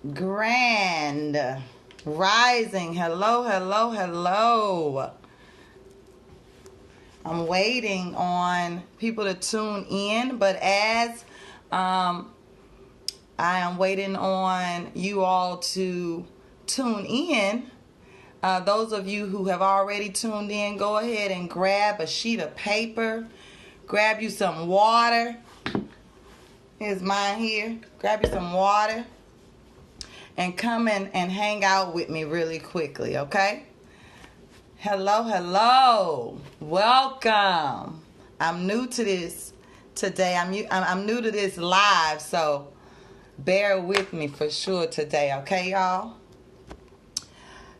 Grand Rising. Hello, hello, hello. I'm waiting on people to tune in, but as I am waiting on you all to tune in, those of you who have already tuned in, go ahead and grab a sheet of paper, grab you some water. Here's mine here. Grab you some water and come in and hang out with me really quickly, okay? Hello, hello. Welcome. I'm new to this today. I'm new to this live, so bear with me for sure today, okay, y'all?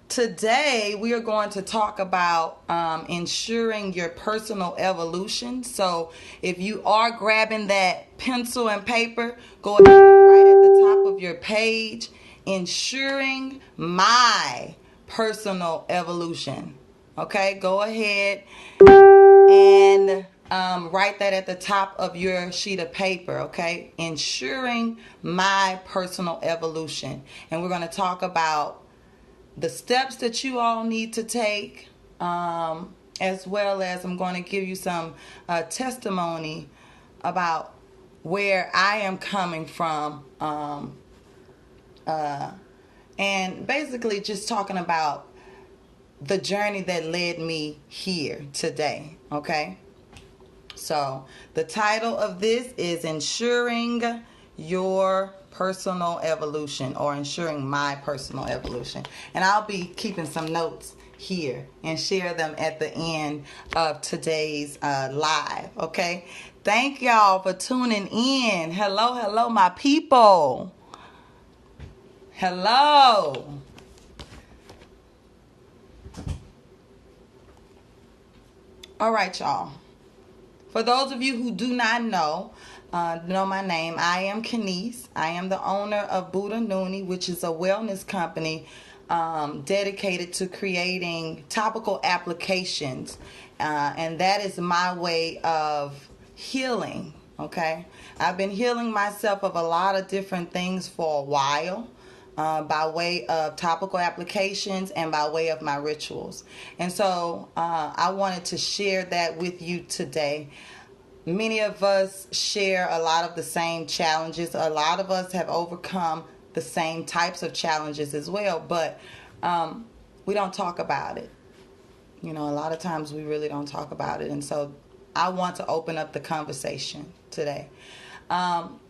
Today, we are going to talk about ensuring your personal evolution. So if you are grabbing that pencil and paper, go ahead and write at the top of your page, ensuring my personal evolution. Okay, go ahead and write that at the top of your sheet of paper, okay? Ensuring my personal evolution. And we're going to talk about the steps that you all need to take, as well as I'm going to give you some testimony about where I am coming from, and basically just talking about the journey that led me here today, okay? So the title of this is Ensuring Your Personal Evolution, or Ensuring My Personal Evolution. And I'll be keeping some notes here and share them at the end of today's live, okay? Thank y'all for tuning in. Hello, hello, my people. Hello. All right, y'all. For those of you who do not know my name, I am Kenise. I am the owner of Buddha Noonie, which is a wellness company dedicated to creating topical applications. And that is my way of healing, okay? I've been healing myself of a lot of different things for a while. By way of topical applications and by way of my rituals. And so I wanted to share that with you today. Many of us share a lot of the same challenges. A lot of us have overcome the same types of challenges as well, but we don't talk about it. You know, a lot of times we really don't talk about it. And so I want to open up the conversation today.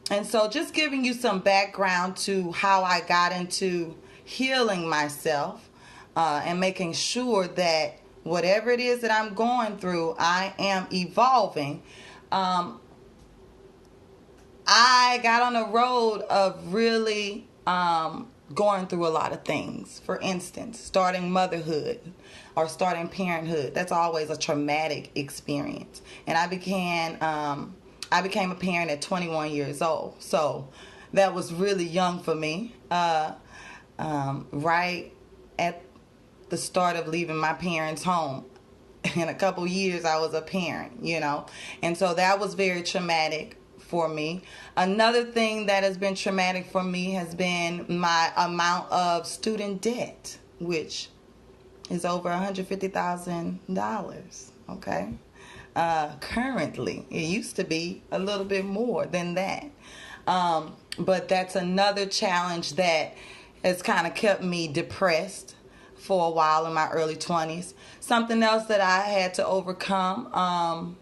And so just giving you some background to how I got into healing myself and making sure that whatever it is that I'm going through, I am evolving. I got on a road of really going through a lot of things. For instance, starting motherhood or starting parenthood. That's always a traumatic experience. And I became a parent at 21 years old. So that was really young for me. Right at the start of leaving my parents' home. In a couple years, I was a parent, you know. And so that was very traumatic for me. Another thing that has been traumatic for me has been my amount of student debt, which is over $150,000, okay? Currently, it used to be a little bit more than that. But that's another challenge that has kind of kept me depressed for a while in my early 20s. Something else that I had to overcome,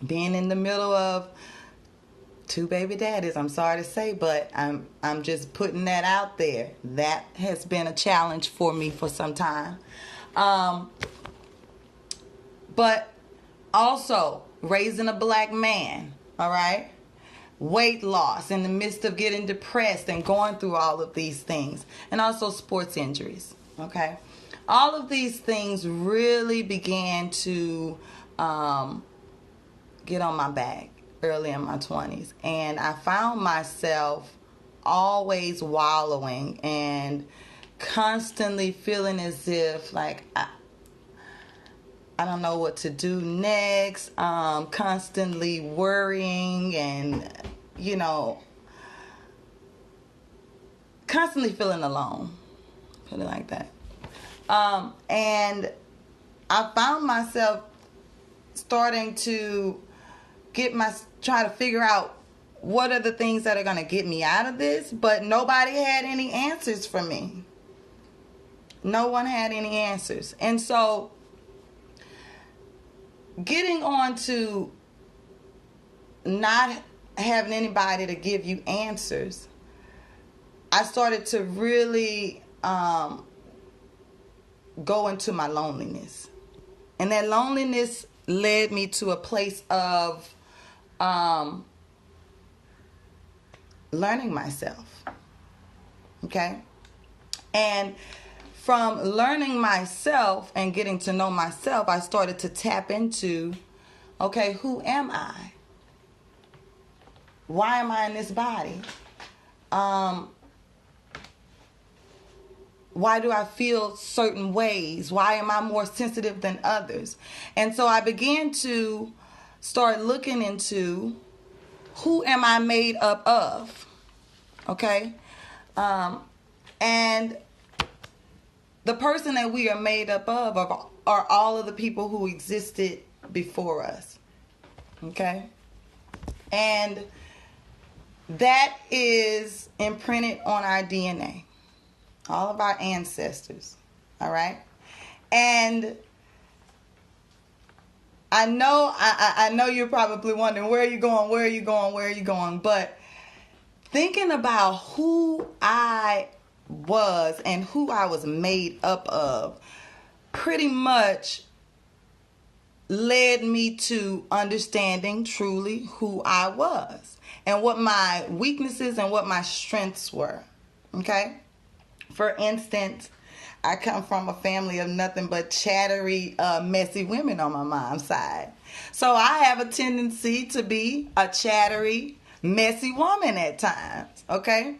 being in the middle of two baby daddies, I'm sorry to say, but I'm just putting that out there. That has been a challenge for me for some time. But also raising a black man, all right? Weight loss in the midst of getting depressed and going through all of these things. And also sports injuries, okay? All of these things really began to get on my back early in my 20s. And I found myself always wallowing and constantly feeling as if like I don't know what to do next, constantly worrying and, you know, constantly feeling alone. Put it like that. And I found myself starting to try to figure out what are the things that are going to get me out of this, but nobody had any answers for me. No one had any answers. And so getting on to not having anybody to give you answers, I started to really go into my loneliness. And that loneliness led me to a place of learning myself. Okay? And from learning myself and getting to know myself, I started to tap into, okay, who am I? Why am I in this body? Why do I feel certain ways? Why am I more sensitive than others? And so I began to start looking into who am I made up of? Okay? And the person that we are made up of are all of the people who existed before us. Okay? And that is imprinted on our DNA. All of our ancestors. All right? And I know you're probably wondering, where are you going? Where are you going? Where are you going? But thinking about who I was and who I was made up of pretty much led me to understanding truly who I was and what my weaknesses and what my strengths were. Okay? For instance, I come from a family of nothing but chattery, messy women on my mom's side. So I have a tendency to be a chattery, messy woman at times. Okay?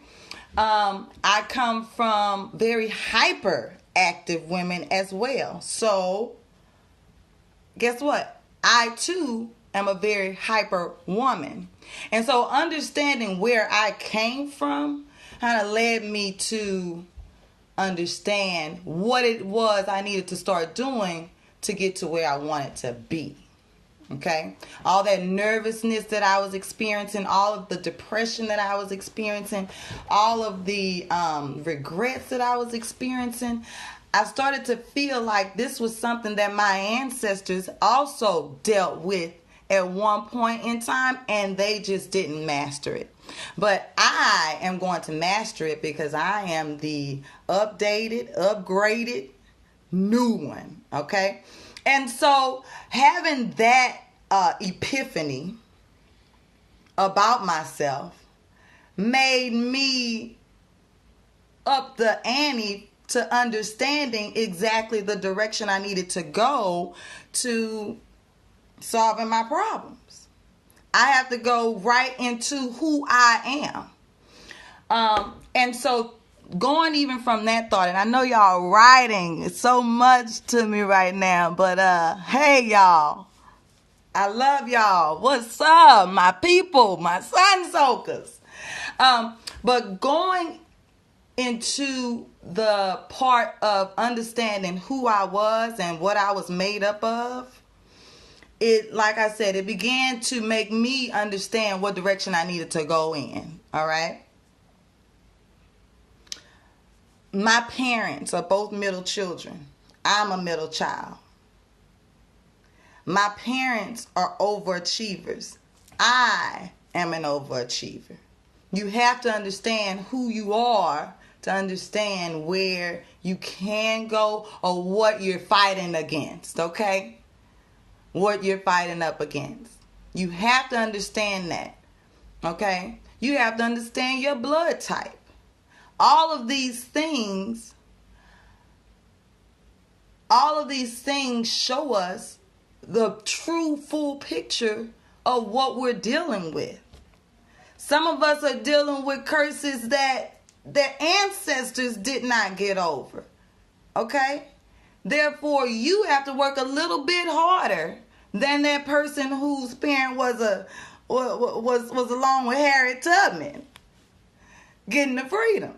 I come from very hyperactive women as well. So guess what? I too am a very hyper woman. And so understanding where I came from kind of led me to understand what it was I needed to start doing to get to where I wanted to be. Okay? All that nervousness that I was experiencing, all of the depression that I was experiencing, all of the regrets that I was experiencing, I started to feel like this was something that my ancestors also dealt with at one point in time, and they just didn't master it. But I am going to master it because I am the updated, upgraded, new one. Okay? And so having that epiphany about myself made me up the ante to understanding exactly the direction I needed to go to solving my problems. I have to go right into who I am. And so going even from that thought, and I know y'all writing so much to me right now, but hey y'all, I love y'all. What's up, my people, my sun soakers? But going into the part of understanding who I was and what I was made up of, it, like I said, it began to make me understand what direction I needed to go in. All right. My parents are both middle children. I'm a middle child. My parents are overachievers. I am an overachiever. You have to understand who you are to understand where you can go or what you're fighting against, okay? What you're fighting up against. You have to understand that, okay? You have to understand your blood type. All of these things show us the true full picture of what we're dealing with. Some of us are dealing with curses that their ancestors did not get over, okay? Therefore, you have to work a little bit harder than that person whose parent was along with Harriet Tubman getting the freedom.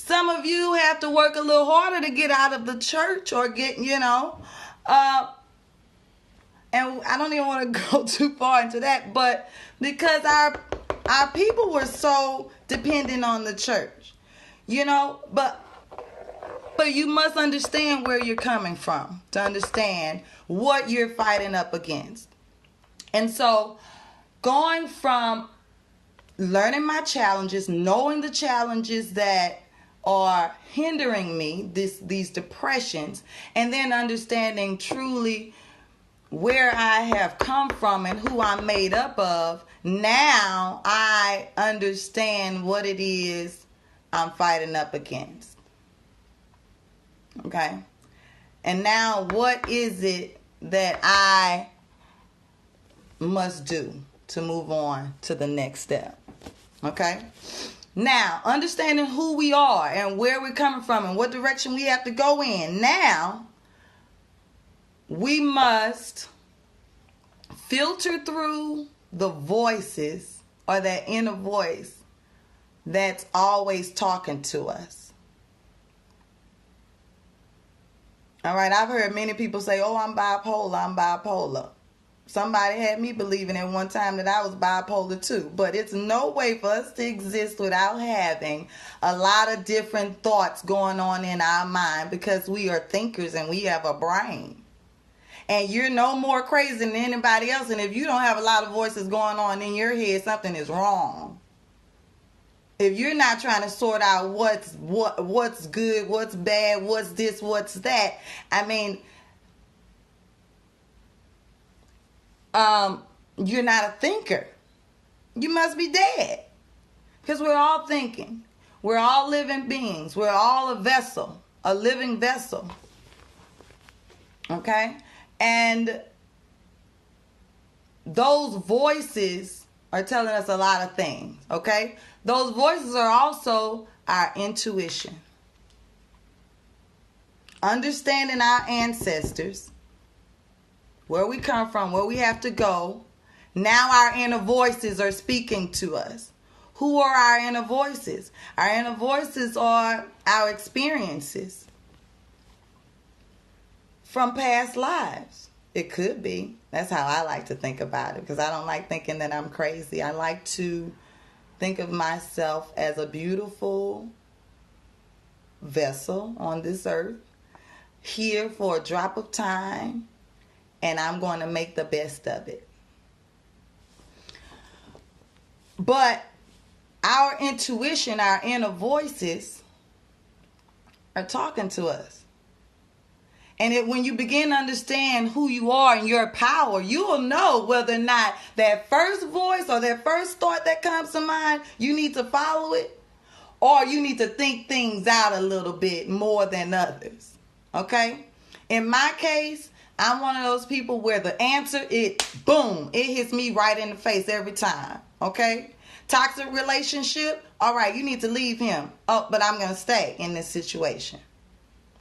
Some of you have to work a little harder to get out of the church or get, and I don't even want to go too far into that, but because our people were so dependent on the church, but you must understand where you're coming from to understand what you're fighting up against. And so going from learning my challenges, knowing the challenges that are hindering me, these depressions, and then understanding truly where I have come from and who I'm made up of, now I understand what it is I'm fighting up against. Okay? And now what is it that I must do to move on to the next step? Okay? Now, understanding who we are and where we're coming from and what direction we have to go in. Now, we must filter through the voices or that inner voice that's always talking to us. All right, I've heard many people say, oh, I'm bipolar. Somebody had me believing at one time that I was bipolar too. But it's no way for us to exist without having a lot of different thoughts going on in our mind, because we are thinkers and we have a brain. And you're no more crazy than anybody else. And if you don't have a lot of voices going on in your head, something is wrong. If you're not trying to sort out what's good, what's bad, what's this, what's that, I mean, you're not a thinker. You must be dead. Because we're all thinking. We're all living beings. We're all a vessel, a living vessel. Okay? And those voices are telling us a lot of things. Okay? Those voices are also our intuition. Understanding our ancestors, where we come from, where we have to go. Now our inner voices are speaking to us. Who are our inner voices? Our inner voices are our experiences from past lives. It could be. That's how I like to think about it, because I don't like thinking that I'm crazy. I like to think of myself as a beautiful vessel on this earth, here for a drop of time, and I'm going to make the best of it. But our intuition, our inner voices are talking to us. And when you begin to understand who you are and your power, you will know whether or not that first voice or that first thought that comes to mind, you need to follow it, or you need to think things out a little bit more than others. Okay? In my case, I'm one of those people where the answer, it hits me right in the face every time. Okay? Toxic relationship, all right, you need to leave him. Oh, but I'm going to stay in this situation.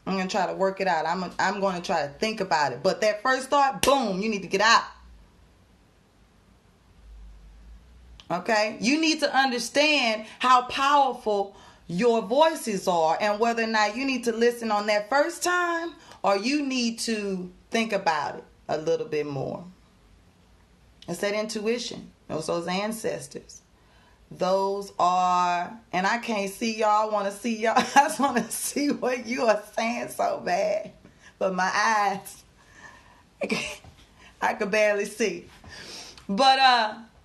I'm going to try to work it out. I'm going to try to think about it. But that first thought, boom, you need to get out. Okay? You need to understand how powerful your voices are, and whether or not you need to listen on that first time, or you need to think about it a little bit more. It's that intuition. Those ancestors. Those are, and I can't see y'all. I want to see y'all. I just want to see what you are saying so bad. But my eyes, I could barely see. But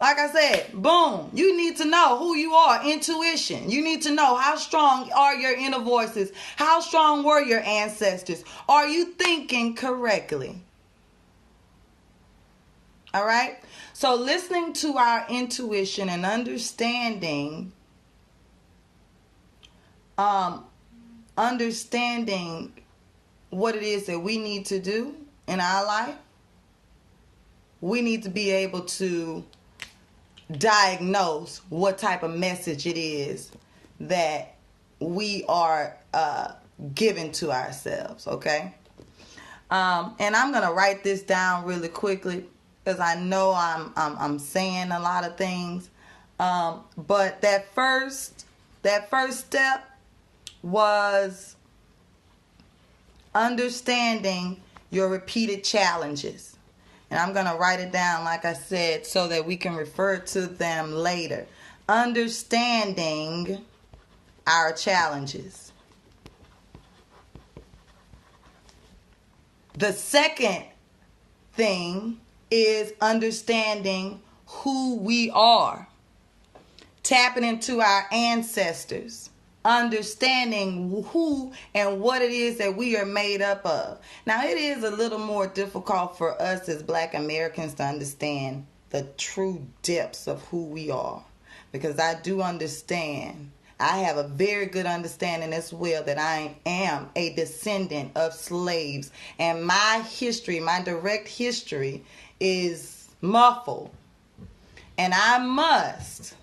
like I said, boom, you need to know who you are, intuition. You need to know how strong are your inner voices. How strong were your ancestors? Are you thinking correctly? All right? So listening to our intuition and understanding what it is that we need to do in our life, we need to be able to diagnose what type of message it is that we are giving to ourselves, okay? And I'm going to write this down really quickly, because I know I'm saying a lot of things. But that first step was understanding your repeated challenges. And I'm going to write it down, like I said, so that we can refer to them later. Understanding our challenges. The second thing is understanding who we are. Tapping into our ancestors. Understanding who and what it is that we are made up of. Now, it is a little more difficult for us as Black Americans to understand the true depths of who we are. Because I do understand, I have a very good understanding as well that I am a descendant of slaves. And my history, my direct history is muffled. And I must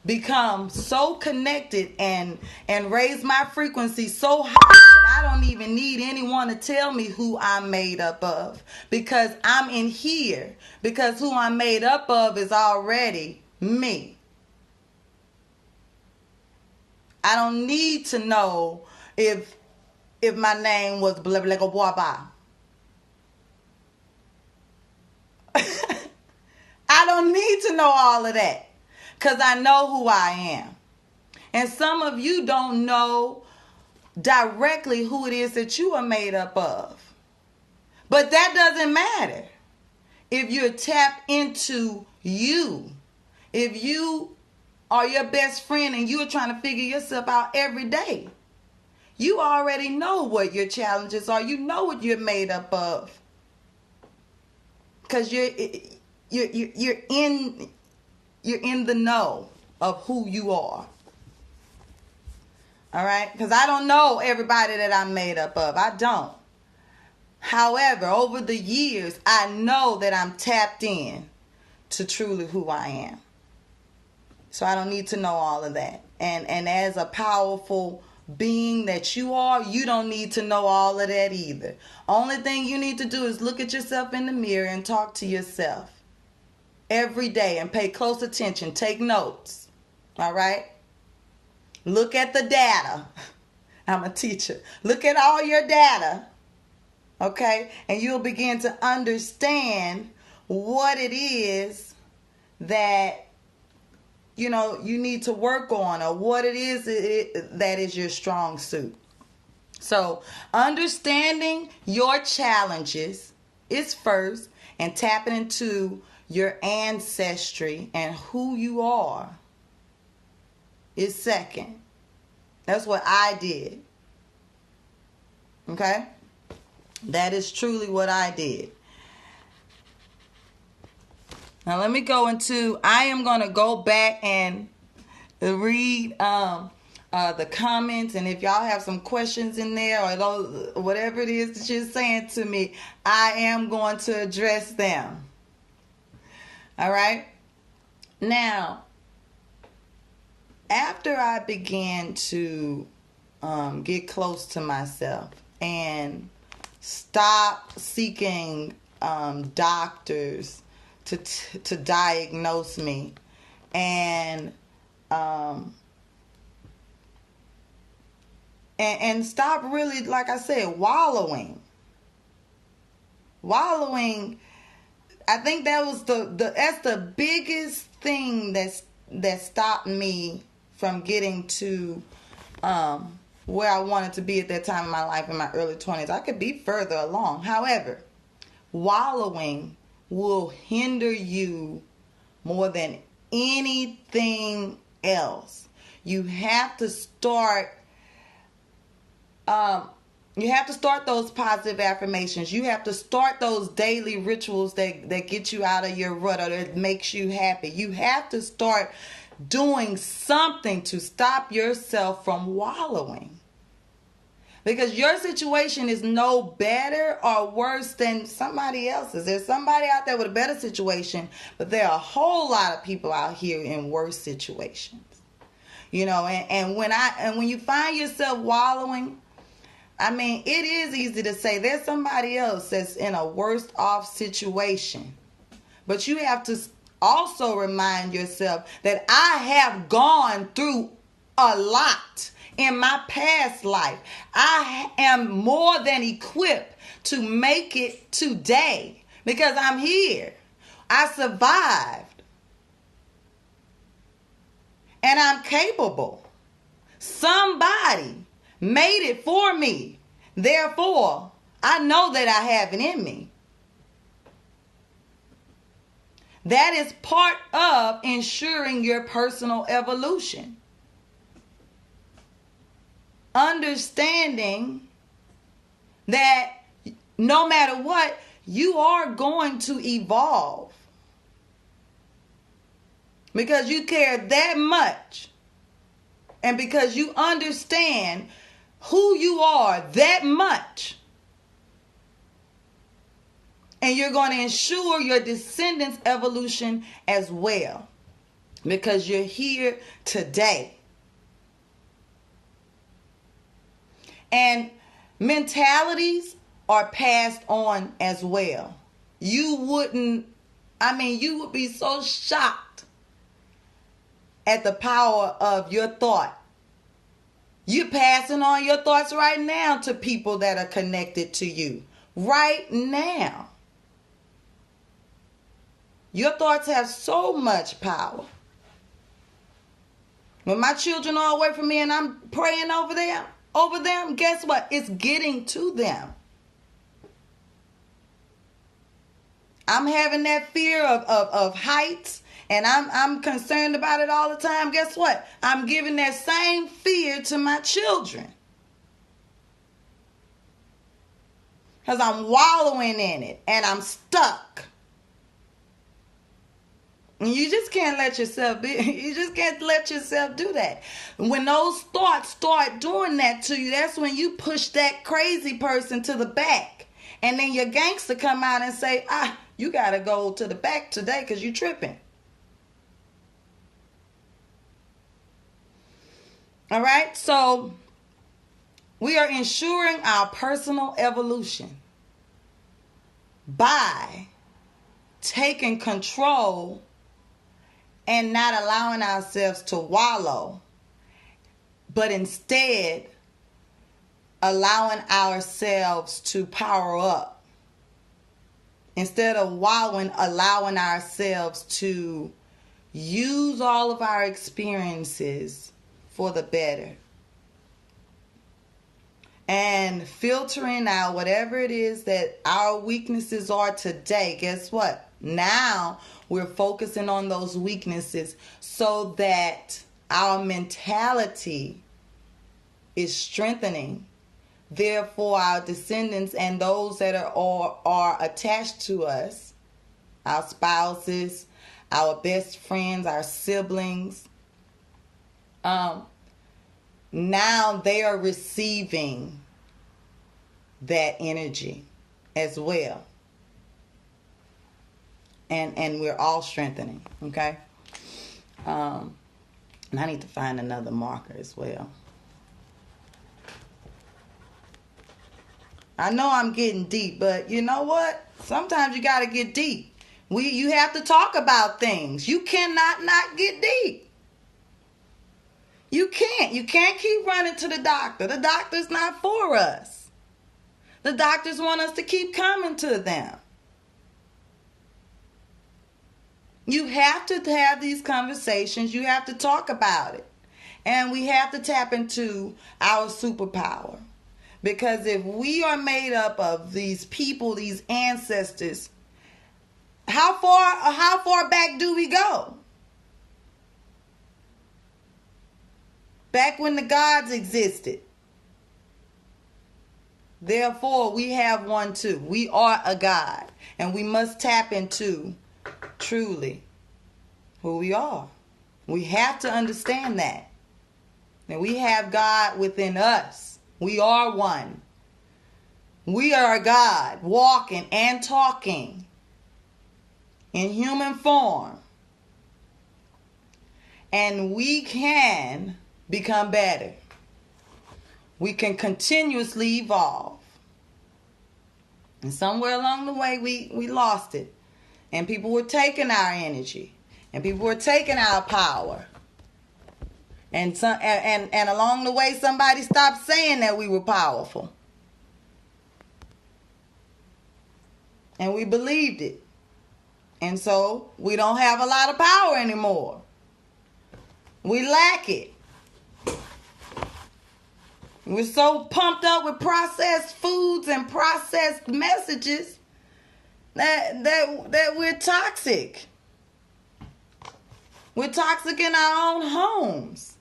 become so connected and raise my frequency so high that I don't even need anyone to tell me who I'm made up of, because I'm in here, because who I'm made up of is already me. I don't need to know if my name was blah blah blah blah blah. I don't need to know all of that. Because I know who I am. And some of you don't know directly who it is that you are made up of. But that doesn't matter. If you're tapped into you. If you are your best friend and you're trying to figure yourself out every day. You already know what your challenges are. You know what you're made up of. Because you're in the know of who you are. All right? Because I don't know everybody that I'm made up of. I don't. However, over the years, I know that I'm tapped in to truly who I am. So I don't need to know all of that. And as a powerful being that you are, you don't need to know all of that either. Only thing you need to do is look at yourself in the mirror and talk to yourself every day and pay close attention. Take notes. All right? Look at the data. I'm a teacher. Look at all your data. Okay? And you'll begin to understand what it is that you need to work on, or what it is that is your strong suit. So, understanding your challenges is first, and tapping into your ancestry and who you are is second. That's what I did. Okay? That is truly what I did. Now let me go into, I am going to go back and read the comments, and if y'all have some questions in there or whatever it is that you're saying to me, I am going to address them. All right? Now, after I began to get close to myself and stop seeking doctors to diagnose me, and stop really, like I said, wallowing. I think that was that's the biggest thing that stopped me from getting to where I wanted to be at that time in my life, in my early 20s. I could be further along. However, wallowing will hinder you more than anything else. You have to start those positive affirmations. You have to start those daily rituals that get you out of your rut or that makes you happy. You have to start doing something to stop yourself from wallowing. Because your situation is no better or worse than somebody else's. There's somebody out there with a better situation, but there are a whole lot of people out here in worse situations. And when you find yourself wallowing, I mean, it is easy to say there's somebody else that's in a worse off situation. But you have to also remind yourself that I have gone through a lot in my past life. I am more than equipped to make it today because I'm here. I survived. And I'm capable. Somebody made it for me. Therefore, I know that I have it in me. That is part of ensuring your personal evolution. Understanding that no matter what, you are going to evolve. Because you care that much. And because you understand who you are that much. And you're going to ensure your descendants' evolution as well. Because you're here today. And mentalities are passed on as well. You would be so shocked at the power of your thought. You're passing on your thoughts right now to people that are connected to you. Right now. Your thoughts have so much power. When my children are away from me and I'm praying over them, guess what? It's getting to them. I'm having that fear of heights, and I'm concerned about it all the time. Guess what? I'm giving that same fear to my children. Because I'm wallowing in it, and I'm stuck. You just can't let yourself do that. When those thoughts start doing that to you, that's when you push that crazy person to the back. And then your gangster come out and say, you got to go to the back today because you're tripping. All right? So we are ensuring our personal evolution by taking control and not allowing ourselves to wallow, but instead allowing ourselves to power up. Instead of wallowing, allowing ourselves to use all of our experiences for the better. And filtering out whatever it is that our weaknesses are today. Guess what? Now we're focusing on those weaknesses so that our mentality is strengthening. Therefore, our descendants and those that are attached to us, our spouses, our best friends, our siblings, now they are receiving that energy as well. And we're all strengthening, okay? And I need to find another marker as well. I know I'm getting deep, but you know what? Sometimes you got to get deep. You have to talk about things. You cannot not get deep. You can't. You can't keep running to the doctor. The doctor's not for us. The doctors want us to keep coming to them. You have to have these conversations. You have to talk about it. And we have to tap into our superpower. Because if we are made up of these people, these ancestors, how far back do we go? Back when the gods existed. Therefore, we have one too. We are a god. And we must tap into truly who we are. We have to understand that. And we have God within us. We are one. We are a God walking and talking in human form. And we can become better. We can continuously evolve. And somewhere along the way, we lost it. And people were taking our energy. And people were taking our power. And along the way, somebody stopped saying that we were powerful. And we believed it. And so we don't have a lot of power anymore. We lack it. We're so pumped up with processed foods and processed messages that we're toxic. We're toxic in our own homes.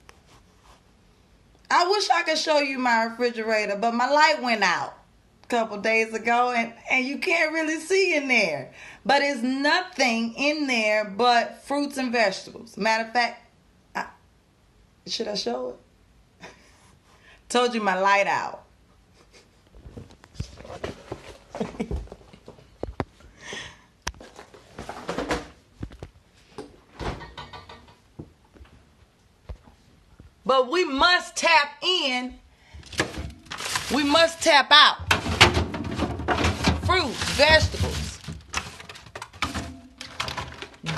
I wish I could show you my refrigerator, but my light went out a couple days ago, and you can't really see in there. But it's nothing in there but fruits and vegetables. Matter of fact, should I show it? Told you my light out. But we must tap in. We must tap out. Fruits, vegetables,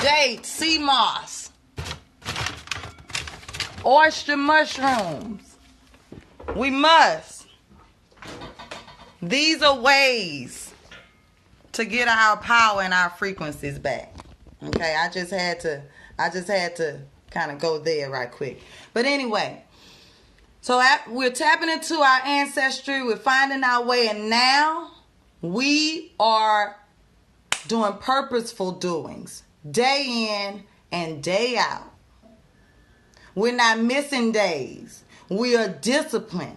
dates, sea moss, oyster mushrooms. We must. These are ways to get our power and our frequencies back. Okay, I just had to kind of go there right quick. But anyway, so we're tapping into our ancestry. We're finding our way, and now we are doing purposeful doings day in and day out. We're not missing days. We are disciplined.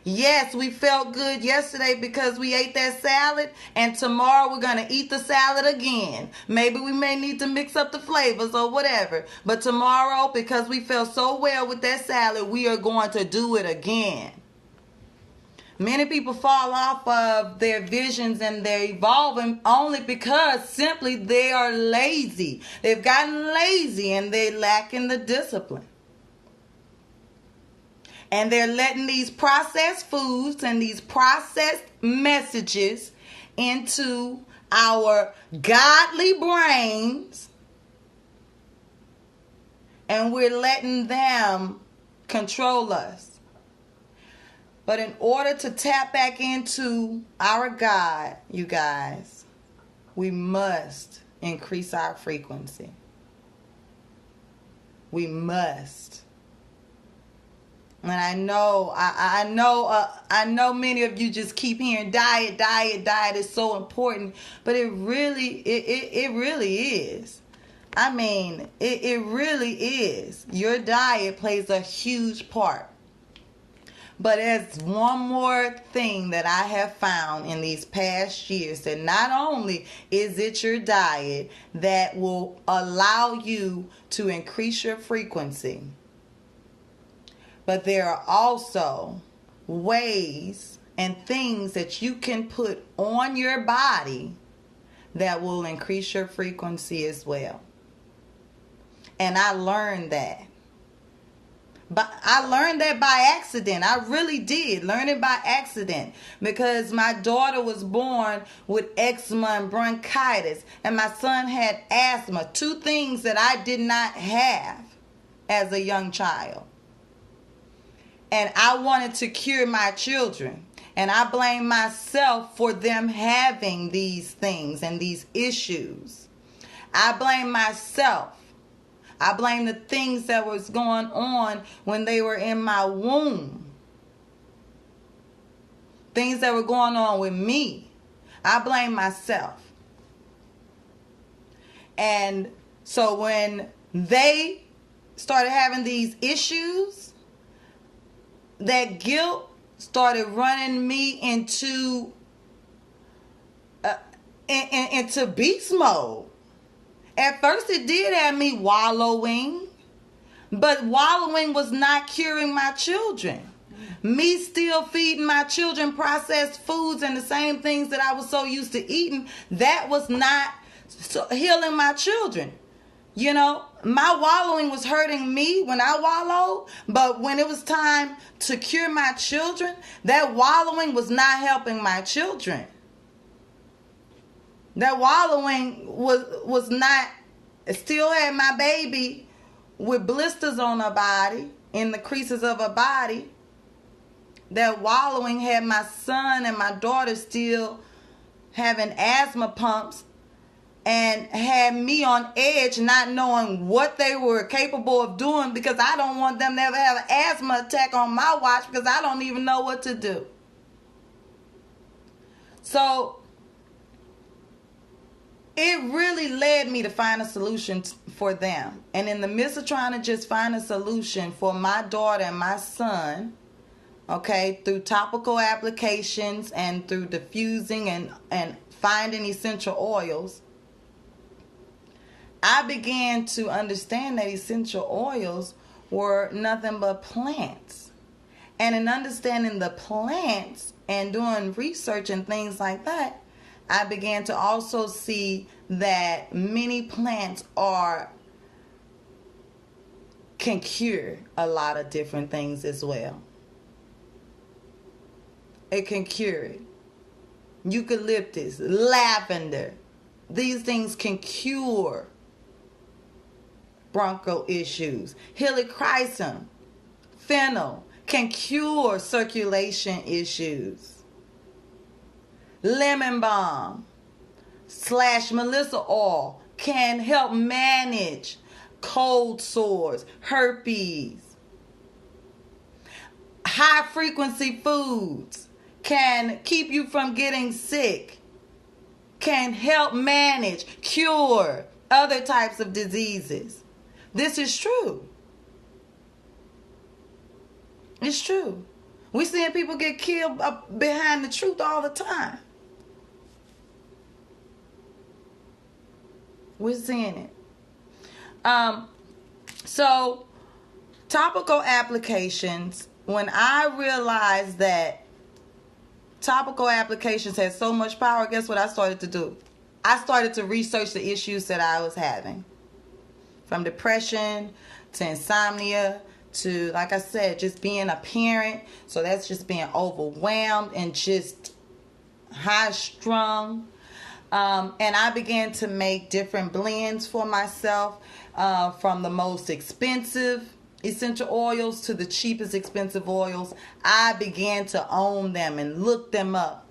Yes, we felt good yesterday because we ate that salad, and tomorrow we're going to eat the salad again. Maybe we may need to mix up the flavors or whatever. But tomorrow, because we felt so well with that salad, we are going to do it again. Many people fall off of their visions and they're evolving only because simply they are lazy. They've gotten lazy and they're lacking the discipline. And they're letting these processed foods and these processed messages into our godly brains. And we're letting them control us. But in order to tap back into our God, you guys, we must increase our frequency. We must. And I know many of you just keep hearing diet is so important, but it really is. I mean, it really is. Your diet plays a huge part. But there's one more thing that I have found in these past years, that not only is it your diet that will allow you to increase your frequency, but there are also ways and things that you can put on your body that will increase your frequency as well. And I learned that. But I learned that by accident. I really did learn it by accident, because my daughter was born with eczema and bronchitis, and my son had asthma, two things that I did not have as a young child. And I wanted to cure my children. And I blame myself for them having these things and these issues. I blame myself. I blame the things that was going on when they were in my womb. Things that were going on with me. I blame myself. And so when they started having these issues, that guilt started running me into beast mode. At first it did have me wallowing, but wallowing was not curing my children. Me still feeding my children processed foods and the same things that I was so used to eating, that was not healing my children. You know, my wallowing was hurting me when I wallowed, but when it was time to cure my children, that wallowing was not helping my children. That wallowing was not, still had my baby with blisters on her body, in the creases of her body. That wallowing had my son and my daughter still having asthma pumps, and had me on edge, not knowing what they were capable of doing, because I don't want them to ever have an asthma attack on my watch, because I don't even know what to do. So it really led me to find a solution for them. And in the midst of trying to just find a solution for my daughter and my son, okay, through topical applications and through diffusing and finding essential oils, I began to understand that essential oils were nothing but plants. And in understanding the plants and doing research and things like that, I began to also see that many plants can cure a lot of different things as well. It can cure it. Eucalyptus, lavender, these things can cure bronchial issues. Helichrysum, fennel can cure circulation issues. Lemon balm / Melissa oil can help manage cold sores, herpes. High frequency foods can keep you from getting sick, can help manage, cure other types of diseases. This is true. It's true. We're seeing people get killed behind the truth all the time. We're seeing it. So topical applications, when I realized that topical applications had so much power, guess what I started to do? I started to research the issues that I was having. From depression to insomnia to, like I said, just being a parent. So that's just being overwhelmed and just high strung. And I began to make different blends for myself, from the most expensive essential oils to the cheapest expensive oils. I began to own them and look them up.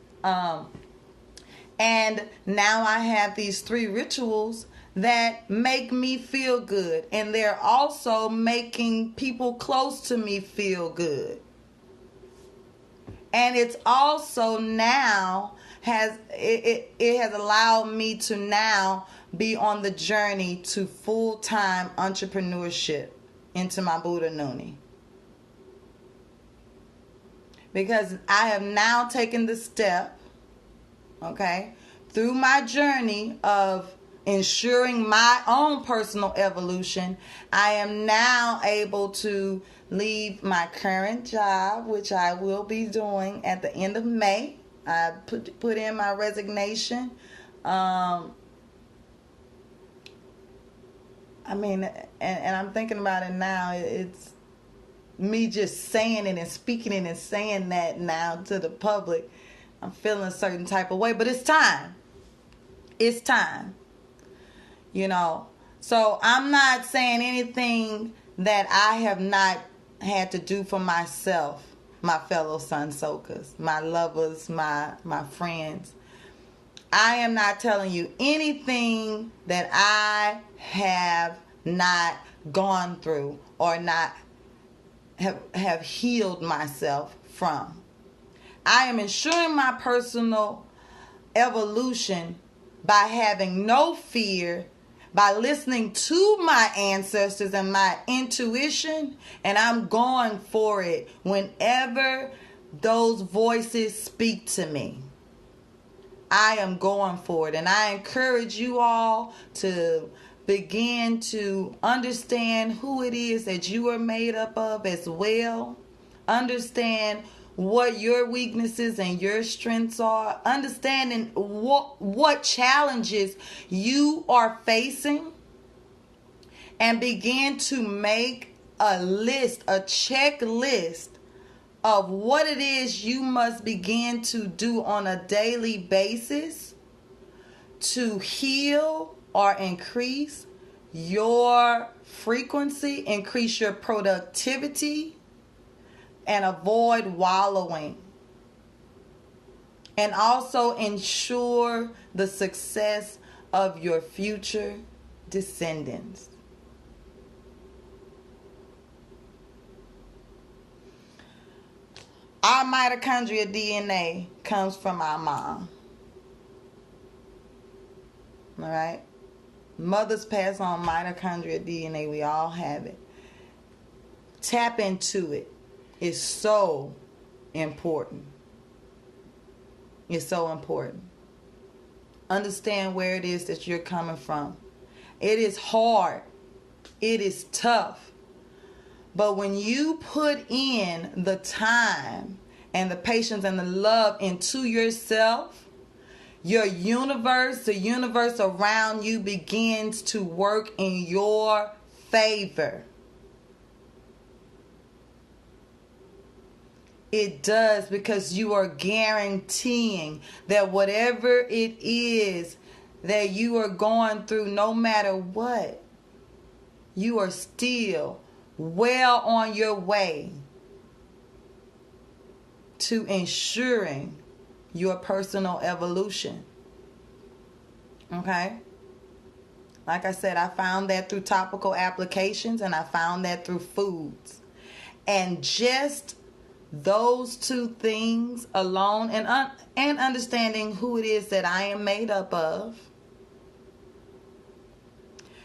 And now I have these 3 rituals that make me feel good, and they're also making people close to me feel good. And it's also now it has allowed me to now be on the journey to full-time entrepreneurship into my Buddha Noonie, because I have now taken the step, okay, through my journey of ensuring my own personal evolution. I am now able to leave my current job, which I will be doing at the end of May. I put in my resignation. I mean, and I'm thinking about it now. It's me just saying it and speaking it and saying that now to the public. I'm feeling a certain type of way, but it's time. It's time. You know, so I'm not saying anything that I have not had to do for myself, my fellow sun soakers, my lovers, my friends. I am not telling you anything that I have not gone through or not have healed myself from. I am ensuring my personal evolution by having no fear, by listening to my ancestors and my intuition, and I'm going for it whenever those voices speak to me. I am going for it, and I encourage you all to begin to understand who it is that you are made up of as well. Understand what your weaknesses and your strengths are, understanding what challenges you are facing, and begin to make a list, a checklist of what it is you must begin to do on a daily basis to heal or increase your frequency, increase your productivity, and avoid wallowing. And also ensure the success of your future descendants. Our mitochondria DNA comes from our mom. All right? Mothers pass on mitochondria DNA. We all have it. Tap into it. It's so important. It's so important. Understand where it is that you're coming from. It is hard. It is tough. But when you put in the time and the patience and the love into yourself, your universe, the universe around you begins to work in your favor. It does, because you are guaranteeing that whatever it is that you are going through, no matter what, you are still well on your way to ensuring your personal evolution. Okay? Like I said, I found that through topical applications, and I found that through foods. And just those two things alone, and understanding who it is that I am made up of,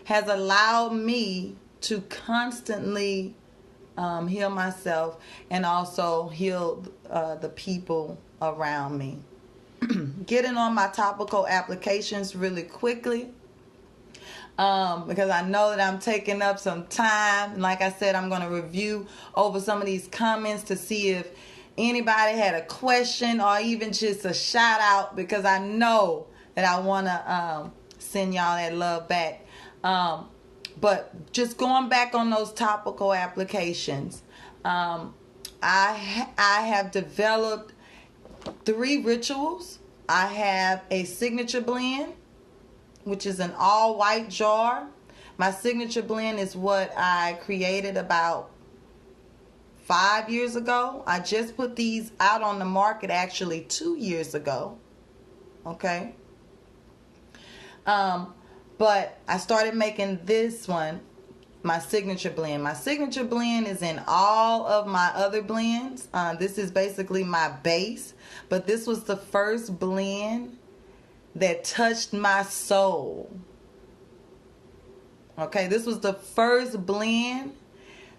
has allowed me to constantly heal myself and also heal the people around me. Getting on my topical applications really quickly, because I know that I'm taking up some time. And like I said, I'm going to review over some of these comments to see if anybody had a question or even just a shout out, because I know that I want to send y'all that love back. But just going back on those topical applications, I have developed 3 rituals. I have a signature blend, which is an all-white jar. My signature blend is what I created about 5 years ago. I just put these out on the market actually 2 years ago. Okay. But I started making this one my signature blend. My signature blend is in all of my other blends. This is basically my base, but this was the first blend that touched my soul. Okay, this was the first blend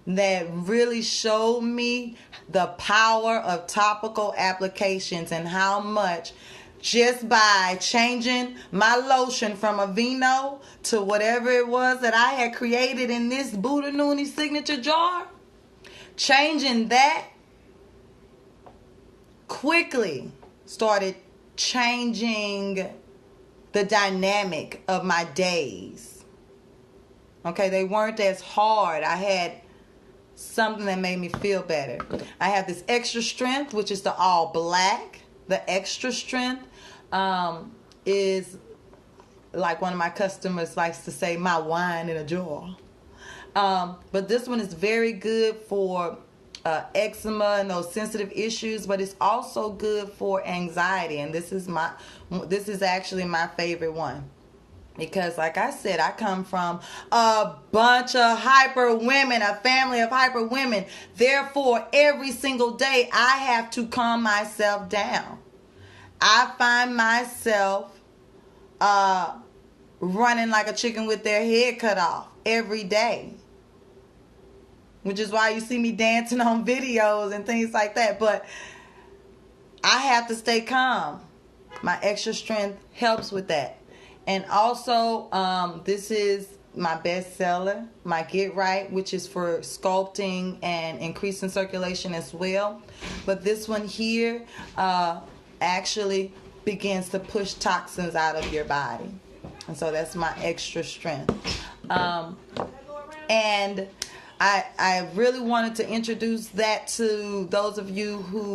that really showed me the power of topical applications, and how much just by changing my lotion from Aveeno to whatever it was that I had created in this Buddha Noonie signature jar, changing that quickly started changing the dynamic of my days. Okay, they weren't as hard. I had something that made me feel better. I have this extra strength, which is the all black. The extra strength is, like one of my customers likes to say, my wine in a jar. But this one is very good for eczema and those sensitive issues, but it's also good for anxiety. And this is actually my favorite one. Because like I said, I come from a bunch of hyper women, a family of hyper women. Therefore, every single day I have to calm myself down. I find myself running like a chicken with their head cut off every day. Which is why you see me dancing on videos and things like that. But I have to stay calm. My extra strength helps with that. And also, this is my best seller, my Get Right, which is for sculpting and increasing circulation as well. But this one here actually begins to push toxins out of your body. And so that's my extra strength. And I really wanted to introduce that to those of you who...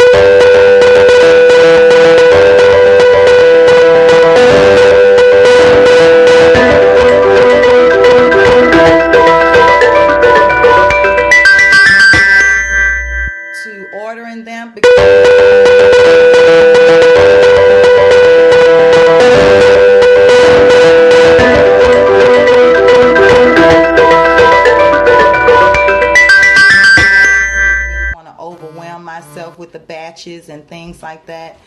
batches and things like that.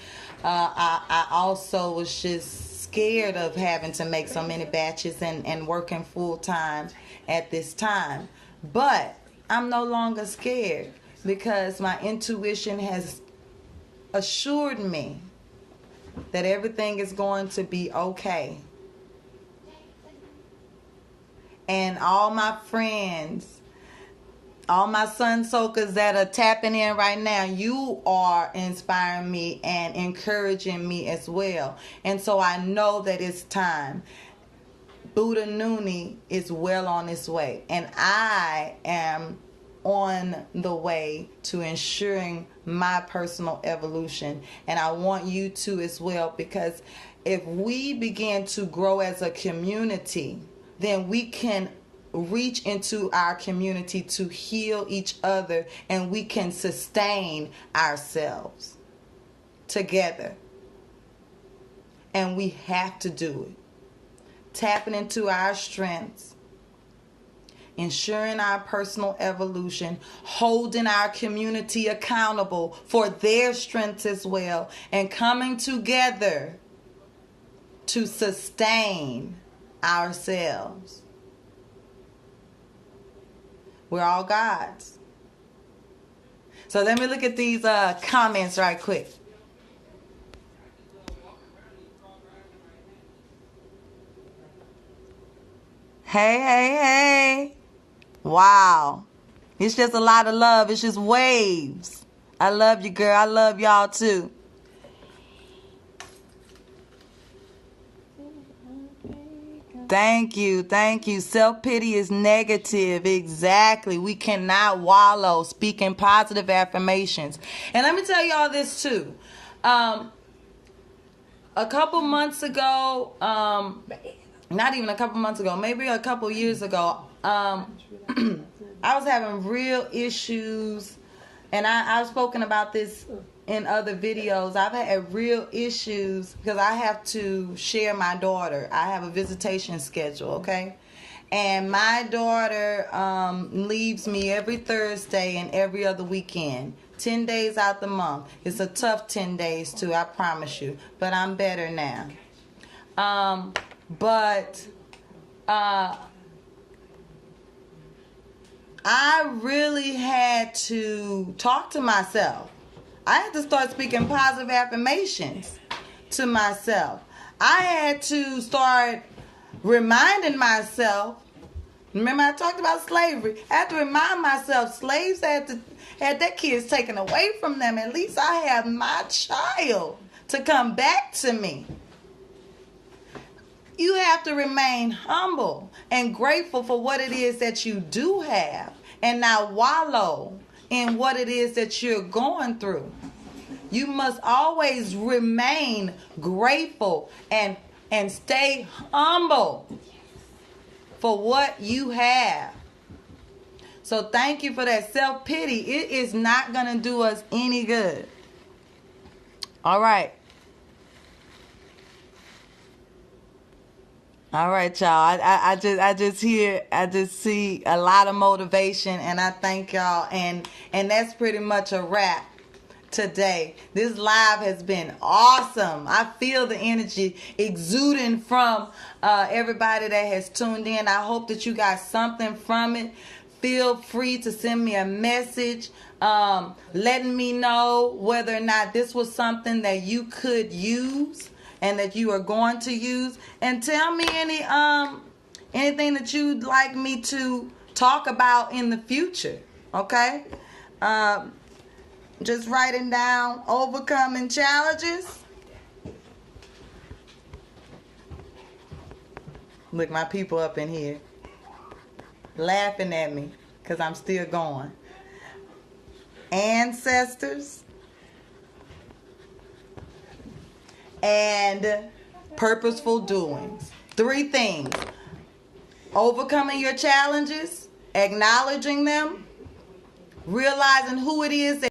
I also was just scared of having to make so many batches and working full time at this time. But I'm no longer scared because my intuition has assured me that everything is going to be okay. And all my friends, all my sun soakers that are tapping in right now, you are inspiring me and encouraging me as well. And so I know that it's time. Buddha Noonie is well on its way. And I am on the way to ensuring my personal evolution. And I want you to as well, because if we begin to grow as a community, then we can reach into our community to heal each other, and we can sustain ourselves together. And we have to do it. Tapping into our strengths, ensuring our personal evolution, holding our community accountable for their strengths as well, and coming together to sustain ourselves. We're all gods. So let me look at these comments right quick. Hey, hey, hey. Wow. It's just a lot of love. It's just waves. I love you, girl. I love y'all too. Thank you. Thank you. Self-pity is negative. Exactly. We cannot wallow. Speaking positive affirmations. And let me tell y'all this too. A couple months ago, not even a couple months ago, maybe a couple years ago, I was having real issues, and I've spoken about this in other videos. I've had real issues because I have to share my daughter. I have a visitation schedule, okay? And my daughter leaves me every Thursday and every other weekend. 10 days out the month. It's a tough 10 days too, I promise you. But I'm better now. I really had to talk to myself. I had to start speaking positive affirmations to myself. I had to start reminding myself. Remember I talked about slavery. I had to remind myself slaves had their kids taken away from them. At least I have my child to come back to me. You have to remain humble and grateful for what it is that you do have, and not wallow in what it is that you're going through. You must always remain grateful and stay humble for what you have. So thank you for that self-pity. It is not going to do us any good. All right. All right, y'all. I just see a lot of motivation, and I thank y'all. And that's pretty much a wrap today. This live has been awesome. I feel the energy exuding from everybody that has tuned in. I hope that you got something from it. Feel free to send me a message, letting me know whether or not this was something that you could use and that you are going to use, and tell me anything that you'd like me to talk about in the future. Okay, just writing down overcoming challenges. Look, my people up in here laughing at me because I'm still going. Ancestors and purposeful doings. 3 things: overcoming your challenges, acknowledging them, realizing who it is that